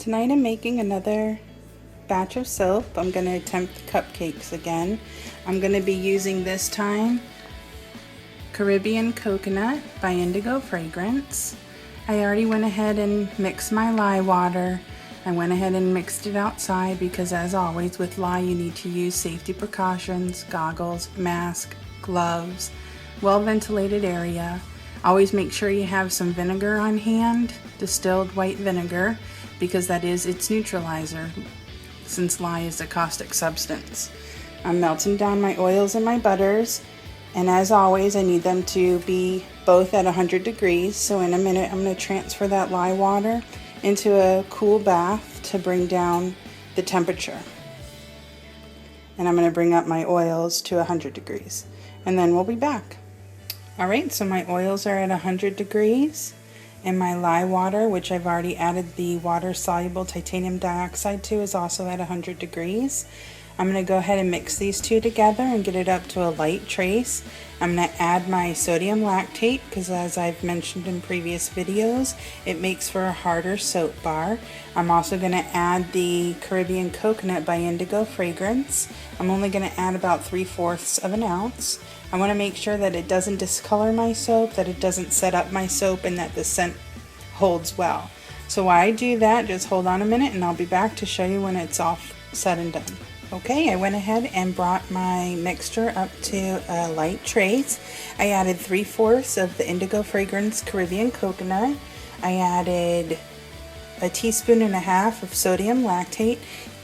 Tonight I'm making another batch of soap. I'm going to attempt the cupcakes again. I'm going to be using this time Caribbean Coconut by Indigo Fragrance. I already went ahead and mixed my lye water. I went ahead and mixed it outside because, as always with lye, you need to use safety precautions, goggles, mask, gloves, well-ventilated area. Always make sure you have some vinegar on hand, distilled white vinegar, because that is its neutralizer, since lye is a caustic substance. I'm melting down my oils and my butters, and as always I need them to be both at 100 degrees. So in a minute I'm going to transfer that lye water into a cool bath to bring down the temperature. And I'm going to bring up my oils to 100 degrees, and then we'll be back. Alright, so my oils are at 100 degrees, and my lye water, which I've already added the water-soluble titanium dioxide to, is also at 100 degrees. I'm going to go ahead and mix these two together and get it up to a light trace. I'm going to add my sodium lactate because, as I've mentioned in previous videos, it makes for a harder soap bar. I'm also going to add the Caribbean Coconut by Indigo Fragrance. I'm only going to add about 3/4 of an ounce. I want to make sure that it doesn't discolor my soap, that it doesn't set up my soap, and that the scent holds well. So while I do that, just hold on a minute and I'll be back to show you when it's all said and done. Okay, I went ahead and brought my mixture up to a light trace. I added 3/4 of the Indigo Fragrance Caribbean Coconut. I added 1.5 teaspoons of sodium lactate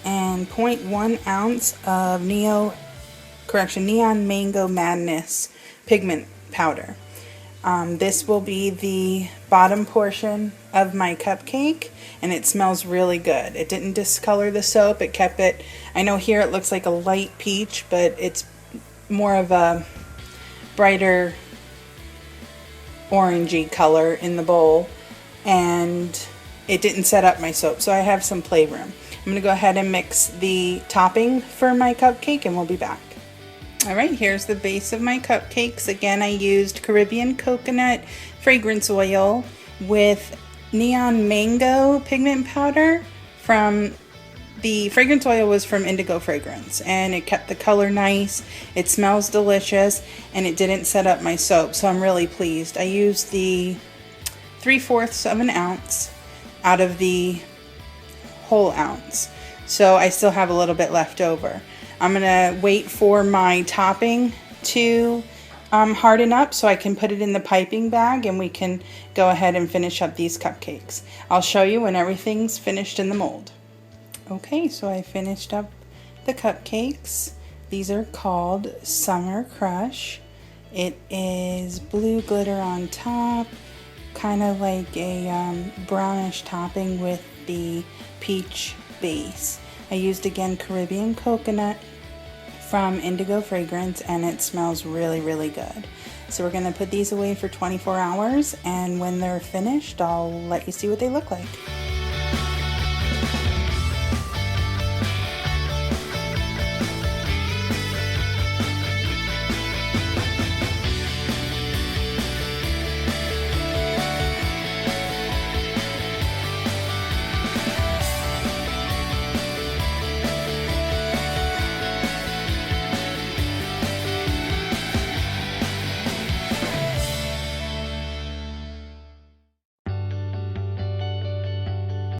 and 0.1 ounce of Neon Mango Madness pigment powder. This will be the bottom portion of my cupcake, and it smells really good. It didn't discolor the soap, it kept it, I know here it looks like a light peach, but it's more of a brighter orangey color in the bowl, and it didn't set up my soap, so I have some playroom. I'm going to go ahead and mix the topping for my cupcake and we'll be back. Alright, here's the base of my cupcakes. Again, I used Caribbean Coconut fragrance oil with Neon Mango pigment powder. From the fragrance oil was from Indigo Fragrance, and it kept the color nice, it smells delicious, and it didn't set up my soap, so I'm really pleased. I used the 3/4 of an ounce out of the whole ounce, so I still have a little bit left over. I'm going to wait for my topping to harden up so I can put it in the piping bag and we can go ahead and finish up these cupcakes. I'll show you when everything's finished in the mold. Okay, so I finished up the cupcakes. These are called Summer Crush. It is blue glitter on top, kind of like a brownish topping with the peach base. I used, again, Caribbean Coconut from Indigo Fragrance, and it smells really, really good. So we're going to put these away for 24 hours, and when they're finished, I'll let you see what they look like.